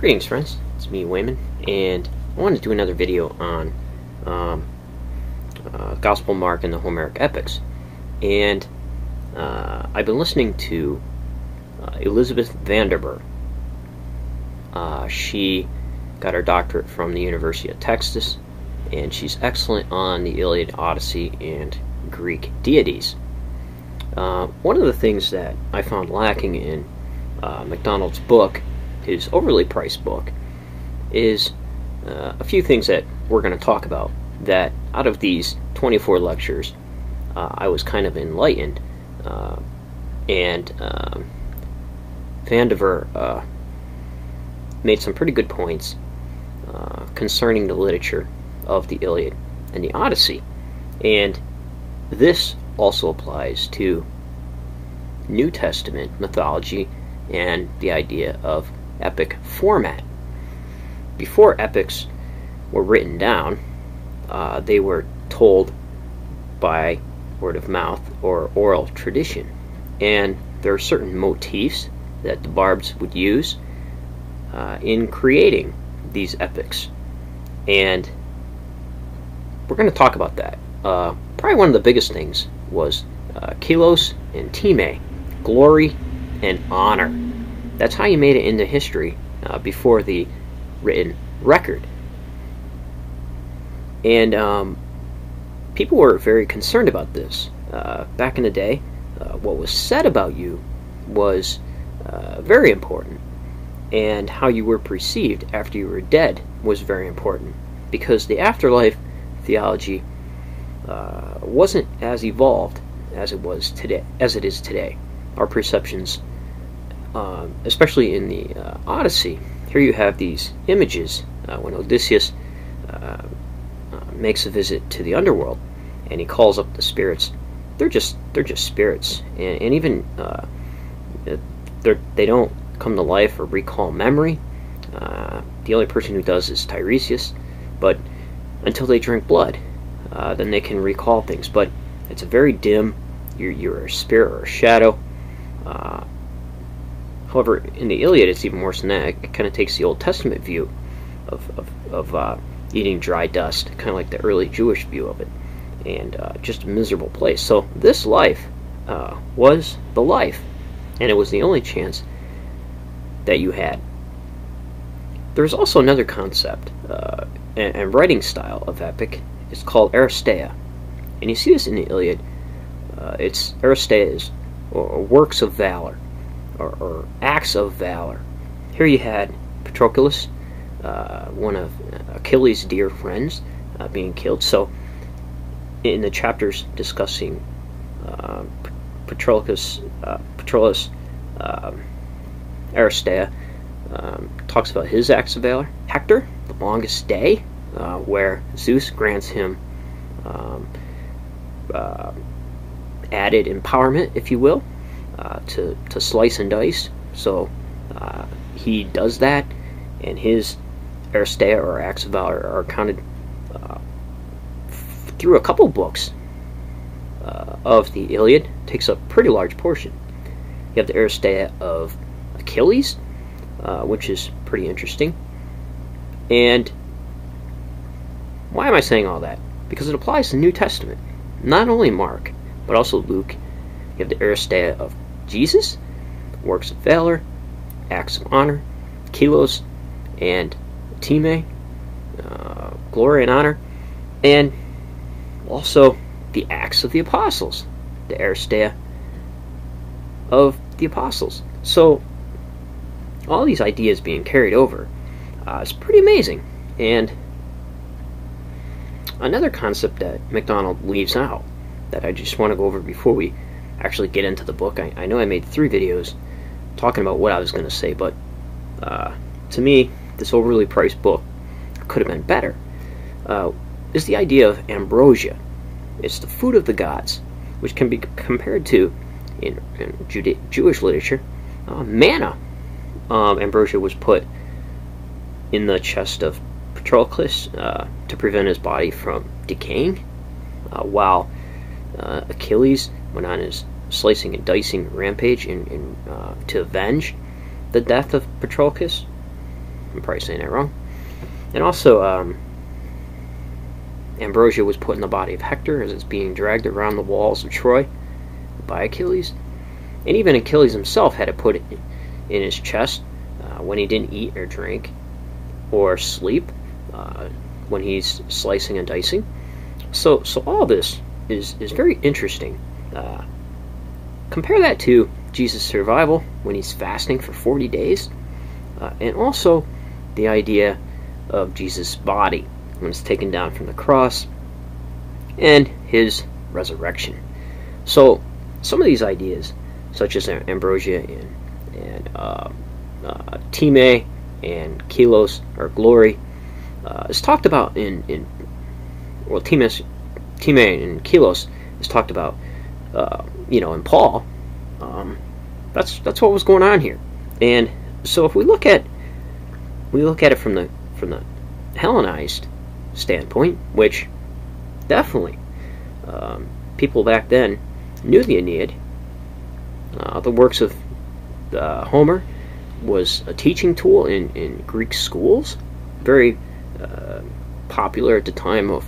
Greetings, friends. It's me, Wayman, and I wanted to do another video on Gospel Mark and the Homeric epics. And I've been listening to Elizabeth Vanderburg. She got her doctorate from the University of Texas, and she's excellent on the Iliad, Odyssey, and Greek deities. One of the things that I found lacking in MacDonald's book, his overly priced book, is a few things that we're going to talk about, that out of these 24 lectures I was kind of enlightened, and Vanderburg made some pretty good points concerning the literature of the Iliad and the Odyssey. And this also applies to New Testament mythology and the idea of epic format. Before epics were written down, they were told by word of mouth or oral tradition, and there are certain motifs that the barbs would use in creating these epics, and we're going to talk about that. Probably one of the biggest things was Kilos and Time, glory and honor. That's how you made it into history before the written record. And people were very concerned about this. Back in the day, what was said about you was very important, and how you were perceived after you were dead was very important, because the afterlife theology wasn't as evolved as it is today. Our perceptions, especially in the Odyssey, here you have these images when Odysseus makes a visit to the underworld, and he calls up the spirits. They're just spirits, and even they don't come to life or recall memory. The only person who does is Tiresias, but until they drink blood, then they can recall things. But it's a very dim. You're a spirit or a shadow. However, in the Iliad, it's even worse than that. It kind of takes the Old Testament view of eating dry dust, kind of like the early Jewish view of it, and just a miserable place. So this life was the life, and it was the only chance that you had. There's also another concept and writing style of epic. It's called Aristeia, and you see this in the Iliad. It's Aristeias, or works of valor, or acts of valor. Here you had Patroclus, one of Achilles' dear friends, being killed. So in the chapters discussing Patroclus, Aristeia talks about his acts of valor. Hector, the longest day, where Zeus grants him added empowerment, if you will, to slice and dice. So he does that, and his Aristeia, or acts of valor, are counted through a couple books of the Iliad. Takes a pretty large portion. You have the Aristeia of Achilles, which is pretty interesting. And why am I saying all that? Because it applies to the New Testament. Not only Mark, but also Luke. You have the Aristeia of Jesus, works of valor, acts of honor, Kilos and Time, glory and honor, and also the acts of the apostles, the Aristeia of the apostles. So all these ideas being carried over is pretty amazing. And another concept that MacDonald leaves out that I just want to go over before we actually get into the book. I know I made 3 videos talking about what I was going to say, but to me, this overly priced book could have been better. Is the idea of ambrosia. It's the food of the gods, which can be compared to, in Jewish literature, manna. Ambrosia was put in the chest of Patroclus to prevent his body from decaying, while Achilles went on his slicing and dicing rampage to avenge the death of Patroclus. I'm probably saying that wrong. And also, Ambrosia was put in the body of Hector as it's being dragged around the walls of Troy by Achilles. And even Achilles himself had it put in his chest when he didn't eat or drink or sleep, when he's slicing and dicing. So all this is very interesting. Compare that to Jesus' survival when he's fasting for 40 days, and also the idea of Jesus' body when it's taken down from the cross, and his resurrection. So some of these ideas, such as Ambrosia and Time and Kilos, or glory, is talked about in Time and Kilos is talked about in Paul. That's what was going on here. And so if we look at it from the Hellenized standpoint, which definitely people back then knew the Aeneid. The works of Homer was a teaching tool in Greek schools, very popular at the time of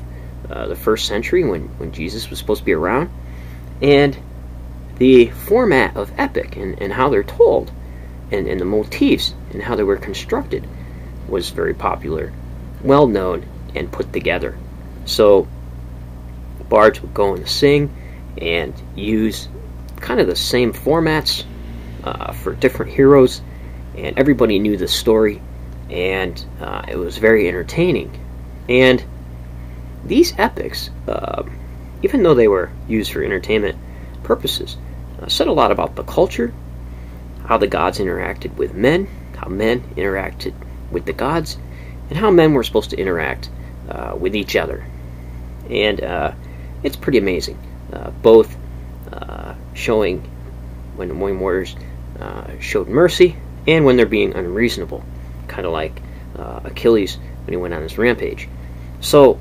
the first century when Jesus was supposed to be around. And the format of epic and how they're told and the motifs and how they were constructed was very popular, well known, and put together. So bards would go and sing and use kind of the same formats for different heroes, and everybody knew the story, and it was very entertaining. And these epics, even though they were used for entertainment purposes, said a lot about the culture, how the gods interacted with men, how men interacted with the gods, and how men were supposed to interact with each other. And it's pretty amazing, both showing when warriors showed mercy and when they're being unreasonable, kind of like Achilles when he went on his rampage. So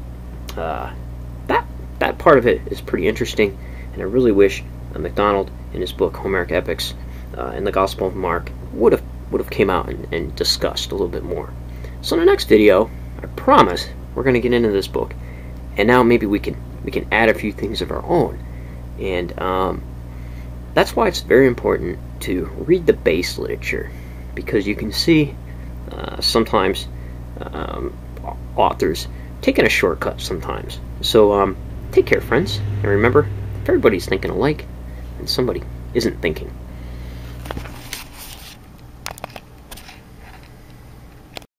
that part of it is pretty interesting, and I really wish MacDonald in his book Homeric Epics and the Gospel of Mark would have came out and discussed a little bit more. So in the next video, I promise we're going to get into this book, and now maybe we can add a few things of our own. And that's why it's very important to read the base literature, because you can see sometimes authors taking a shortcut sometimes. So take care, friends, and remember, if everybody's thinking alike, then somebody isn't thinking.